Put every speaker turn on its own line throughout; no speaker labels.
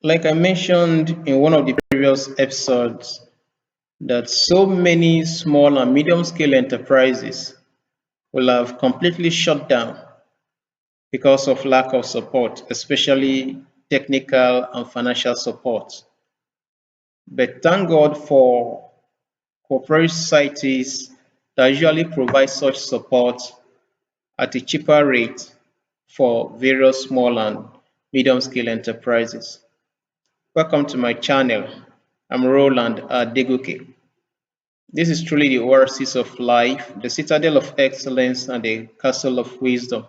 Like I mentioned in one of the previous episodes, that so many small and medium scale enterprises will have completely shut down because of lack of support, especially technical and financial support. But thank God for cooperative societies that usually provide such support at a cheaper rate for various small and medium scale enterprises. Welcome to my channel. I'm Roland Adegoke. This is truly the oasis of life, the citadel of excellence, and the castle of wisdom.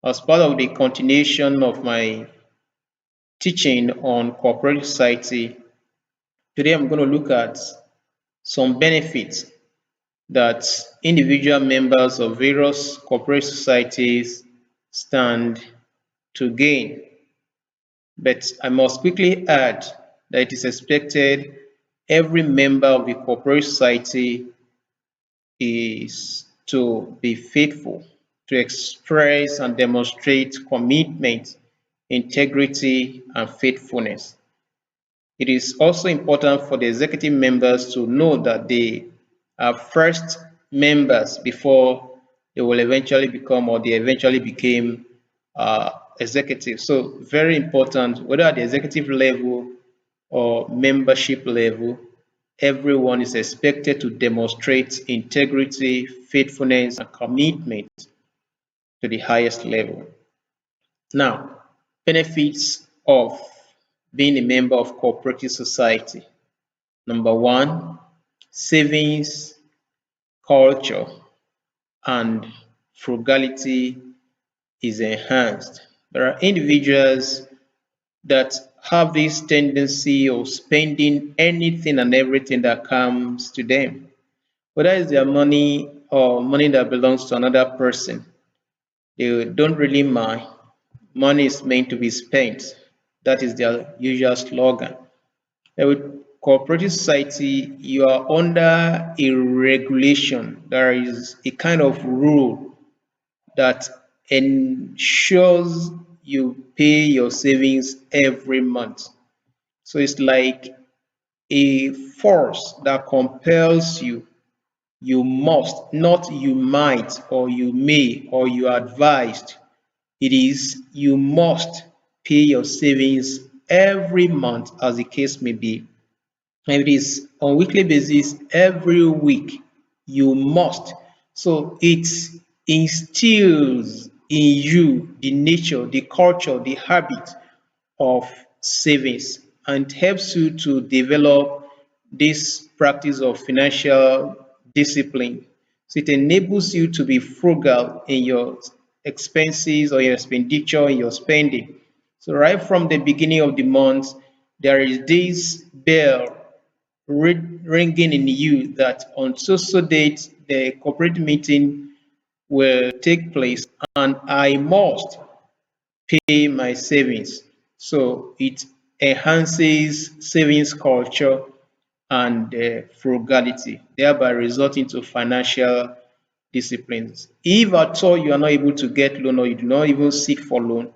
As part of the continuation of my teaching on cooperative society, today I'm going to look at some benefits that individual members of various cooperative societies stand to gain. But I must quickly add that it is expected every member of the cooperative society is to be faithful, to express and demonstrate commitment, integrity, and faithfulness. It is also important for the executive members to know that they are first members before they will eventually become or they eventually became executives. So very important, whether at the executive level or membership level, everyone is expected to demonstrate integrity, faithfulness, and commitment to the highest level. Now, benefits of being a member of cooperative society. Number one, savings culture and frugality is enhanced. There are individuals that have this tendency of spending anything and everything that comes to them, whether it's their money or money that belongs to another person. They don't really mind. Money is meant to be spent. That is their usual slogan. With cooperative society, you are under a regulation. There is a kind of rule that ensures you pay your savings every month. So it's like a force that compels you. You must, not you might, or you may, or you are advised. It is you must pay your savings every month, as the case may be. And it is on weekly basis, every week, you must. So it instills in you the nature, the culture, the habit of savings and helps you to develop this practice of financial discipline. So it enables you to be frugal in your expenses or your expenditure, in your spending. So right from the beginning of the month, there is this bell ringing in you that on so date the corporate meeting will take place and I must pay my savings. So it enhances savings culture and frugality, thereby resulting to financial disciplines. If at all you are not able to get loan or you do not even seek for loan,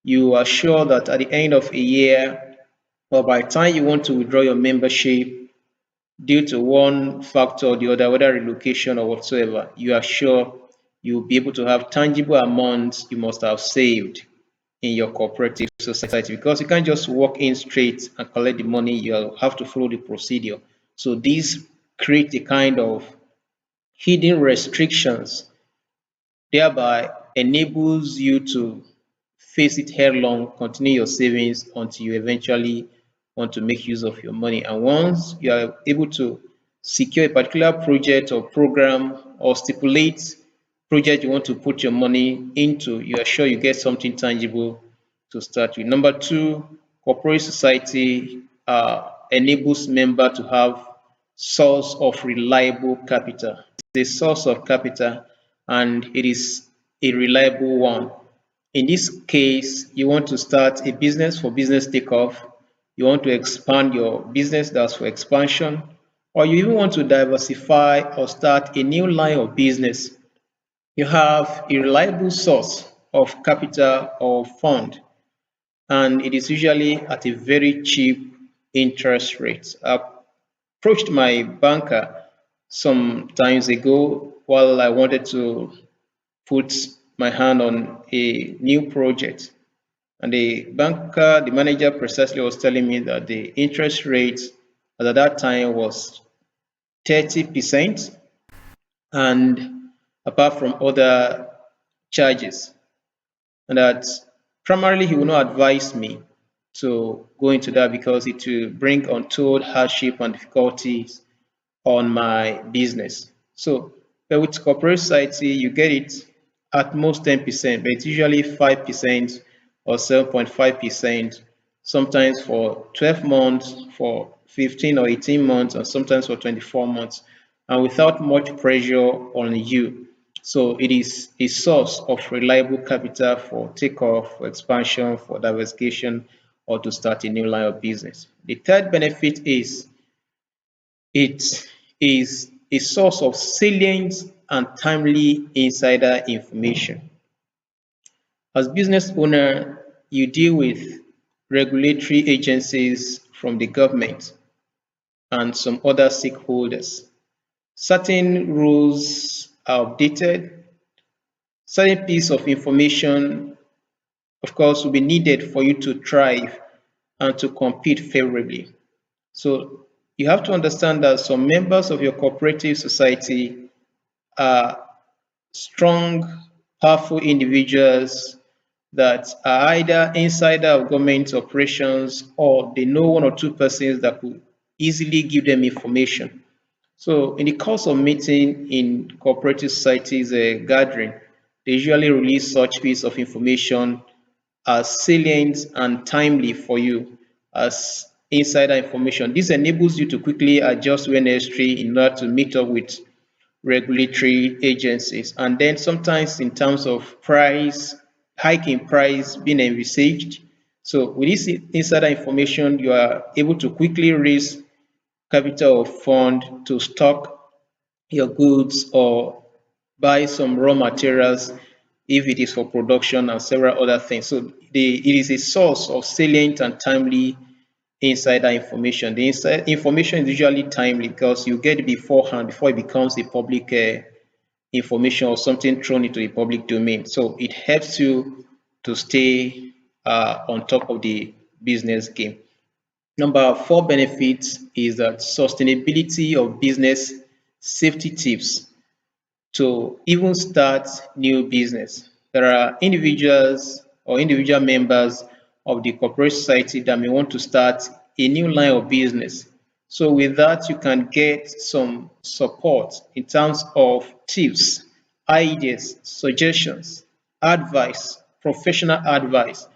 you are sure that at the end of a year or by the time you want to withdraw your membership, due to one factor or the other, whether relocation or whatsoever, you are sure you'll be able to have tangible amounts you must have saved in your cooperative society because you can't just walk in straight and collect the money. You have to follow the procedure. So these create a kind of hidden restrictions, thereby enables you to face it headlong, continue your savings until you eventually want to make use of your money. And once you are able to secure a particular project or program or stipulate project you want to put your money into, you are sure you get something tangible to start with. Number two, corporate society enables member to have source of reliable capital. It's a source of capital and it is a reliable one. In this case, you want to start a business for business takeoff, you want to expand your business, that's for expansion, or you even want to diversify or start a new line of business. You have a reliable source of capital or fund, and it is usually at a very cheap interest rate. I approached my banker some times ago while I wanted to put my hand on a new project. And the banker, the manager precisely was telling me that the interest rate at that time was 30%, and apart from other charges. And that primarily he will not advise me to go into that because it will bring untold hardship and difficulties on my business. So, but with corporate society, you get it at most 10%, but it's usually 5% or 7.5%, sometimes for 12 months, for 15 or 18 months, and sometimes for 24 months, and without much pressure on you. So it is a source of reliable capital for takeoff, for expansion, for diversification, or to start a new line of business. The third benefit is it is a source of salient and timely insider information. As business owner, you deal with regulatory agencies from the government and some other stakeholders. Certain rules are updated, certain piece of information, of course, will be needed for you to thrive and to compete favorably. So you have to understand that some members of your cooperative society are strong, powerful individuals that are either insider of government operations or they know one or two persons that could easily give them information. So in the course of meeting in cooperative societies gathering, they usually release such piece of information as salient and timely for you as insider information. This enables you to quickly adjust when necessary in order to meet up with regulatory agencies. And then sometimes in terms of price, hike in price being envisaged. So with this insider information, you are able to quickly raise capital or fund to stock your goods or buy some raw materials if it is for production and several other things. So it is a source of salient and timely insider information. The inside information is usually timely because you get it beforehand before it becomes a public information or something thrown into the public domain. So it helps you to stay on top of the business game. Number four benefits is that sustainability of business safety tips to even start new business. There are individuals or individual members of the corporate society that may want to start a new line of business. So with that, you can get some support in terms of tips, ideas, suggestions, advice, professional advice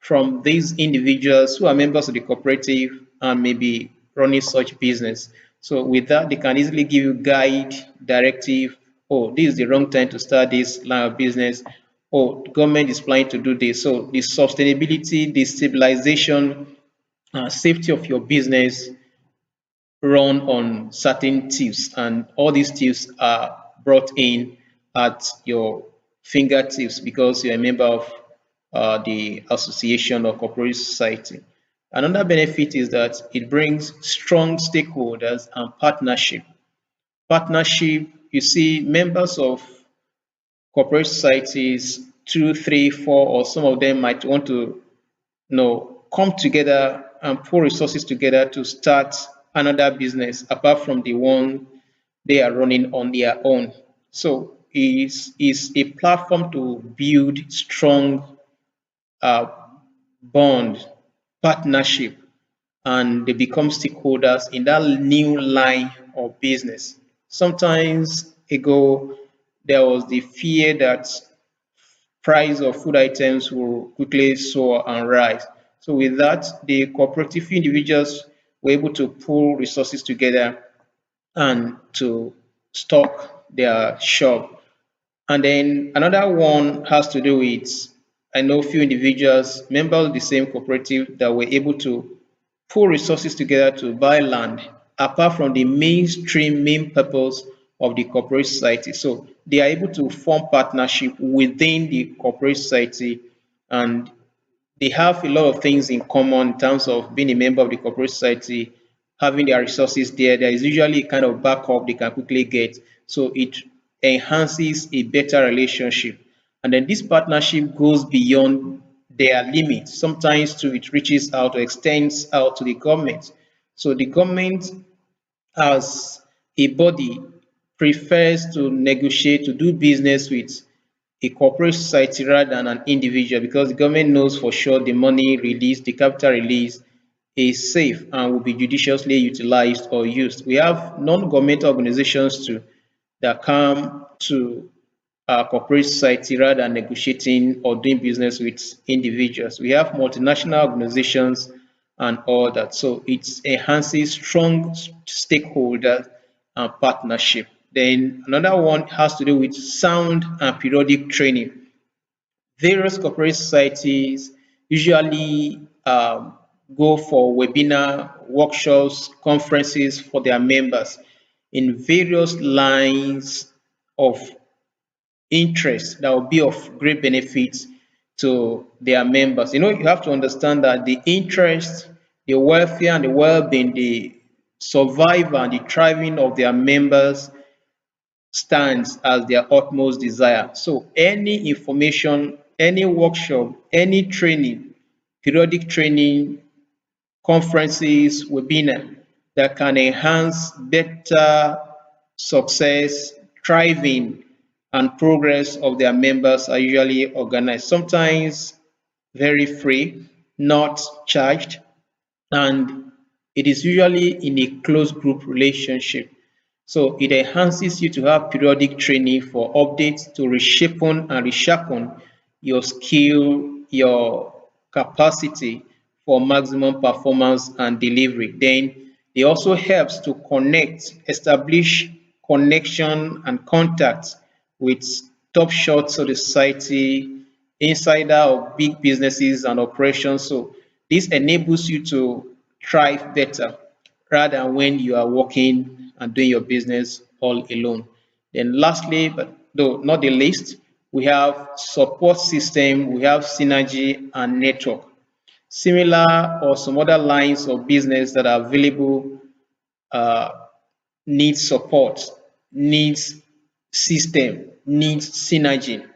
from these individuals who are members of the cooperative and maybe running such business. So with that, they can easily give you guide, directive. Oh, this is the wrong time to start this line of business. Oh, the government is planning to do this. So the sustainability, the stabilization, safety of your business run on certain tips, and all these tips are brought in at your fingertips because you're a member of the association or corporate society. Another benefit is that it brings strong stakeholders and partnership. Partnership, you see, members of corporate societies, two, three, four, or some of them might want to come together and pull resources together to start another business apart from the one they are running on their own. So is a platform to build strong uh, bond, partnership, and they become stakeholders in that new line of business. Sometimes ago, there was the fear that price of food items will quickly soar and rise. So with that, the cooperative individuals were able to pull resources together and to stock their shop. And then another one has to do with I know few individuals, members of the same cooperative that were able to pull resources together to buy land apart from the mainstream main purpose of the corporate society. So they are able to form partnership within the corporate society and they have a lot of things in common in terms of being a member of the corporate society, having their resources there. There is usually a kind of backup they can quickly get. So it enhances a better relationship. And then this partnership goes beyond their limits. Sometimes too, it reaches out or extends out to the government. So the government as a body prefers to negotiate, to do business with a corporate society rather than an individual because the government knows for sure the money released, the capital release is safe and will be judiciously utilized or used. We have non-governmental organizations too that come to corporate society rather than negotiating or doing business with individuals. We have multinational organizations and all that. So it enhances strong stakeholder partnership. Then another one has to do with sound and periodic training. Various corporate societies usually go for webinar, workshops, conferences for their members in various lines of interest that will be of great benefit to their members. You know, you have to understand that the interest, the welfare, and the well-being, the survival and the thriving of their members stands as their utmost desire. So any information, any workshop, any training, periodic training, conferences, webinar that can enhance better success, thriving, and progress of their members are usually organized. Sometimes very free, not charged, and it is usually in a close group relationship. So it enhances you to have periodic training for updates to reshapen and resharpen your skill, your capacity for maximum performance and delivery. Then it also helps to connect, establish connection and contact with top shots of the society, insider of big businesses and operations. So this enables you to thrive better rather than when you are working and doing your business all alone. Then lastly, but though not the least, we have support system, we have synergy and network. Similar or some other lines of business that are available uh, needs support, needs system, needs synergy,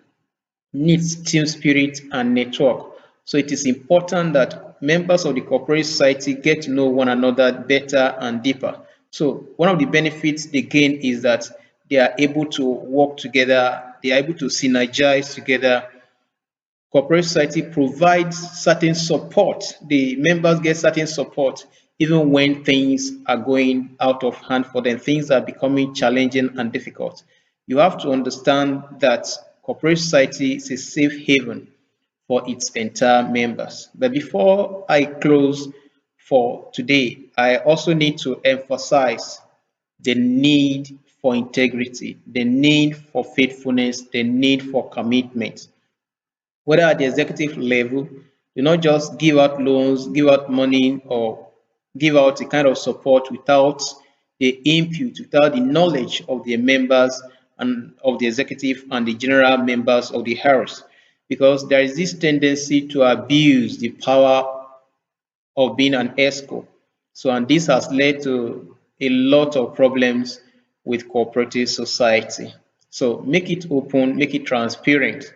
needs team spirit and network. So it is important that members of the corporate society get to know one another better and deeper. So one of the benefits they gain is that they are able to work together, they are able to synergize together. Corporate society provides certain support. The members get certain support even when things are going out of hand for them, things are becoming challenging and difficult. You have to understand that corporate society is a safe haven for its entire members. But before I close for today, I also need to emphasize the need for integrity, the need for faithfulness, the need for commitment whether at the executive level, do not just give out loans, give out money, or give out a kind of support without the input, without the knowledge of the members and of the executive and the general members of the house. Because there is this tendency to abuse the power of being an ESCO. So, and this has led to a lot of problems with cooperative society. So, make it open, make it transparent.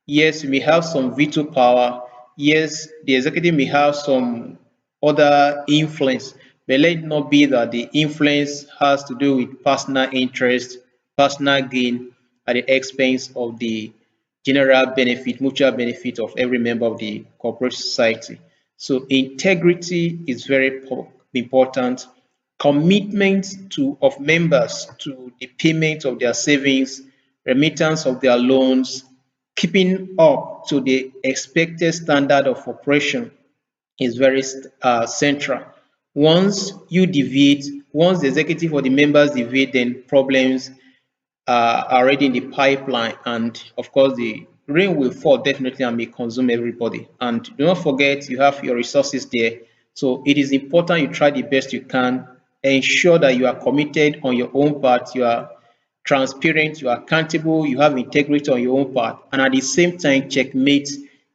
Yes, we may have some veto power. Yes, the executive may have some other influence, but let it not be that the influence has to do with personal interest, personal gain at the expense of the general benefit, mutual benefit of every member of the corporate society. So integrity is very important. Commitment to of members to the payment of their savings, remittance of their loans, keeping up to the expected standard of operation is very central. Once you deviate, once the executive or the members deviate, then problems are already in the pipeline, and of course the rain will fall definitely and may consume everybody. And do not forget you have your resources there, so it is important you try the best you can. Ensure that you are committed on your own part, you are transparent, you are accountable, you have integrity on your own part, and at the same time checkmate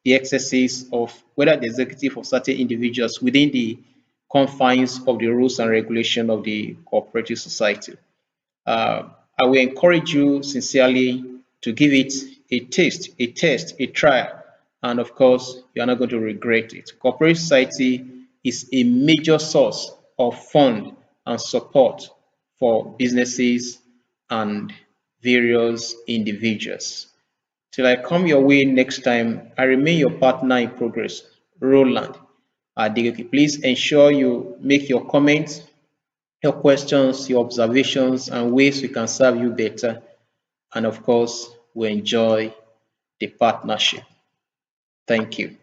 the excesses of whether the executive or certain individuals within the confines of the rules and regulation of the cooperative society. I will encourage you sincerely to give it a taste, a test, a trial, and of course, you are not going to regret it. Cooperative society is a major source of fund and support for businesses and various individuals. Till I come your way next time, I remain your partner in progress, Roland Adegoke. Please ensure you make your comments, your questions, your observations, and ways we can serve you better. And of course, we enjoy the partnership. Thank you.